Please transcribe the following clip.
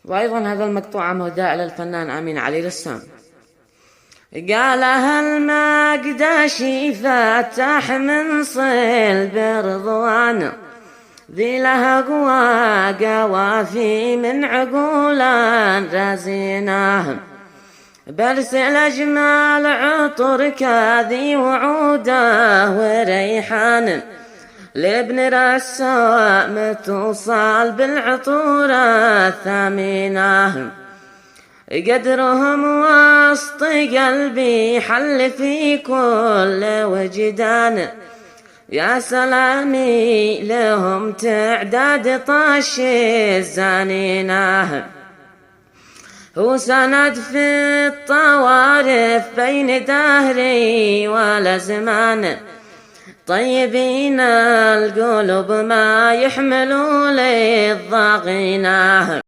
وأيضا هذا المقطوعة مهداة إلى الفنان أمين علي رسام. قالها المقدشي فتح من صلب رضوان، ذي لها قوى قوافي من عقولان رزيناهم، برسل أجمال عطر كاذي وعوده وريحان، لابن رسام توصل بالعطور الثمينة، قدرهم وسط قلبي حل في كل وجدان، يا سلامي لهم تعداد طش الزانينة، هو سند في الطوارف بين دهري والأزمان، طيبين القلوب ما يحملوا للضاغينة.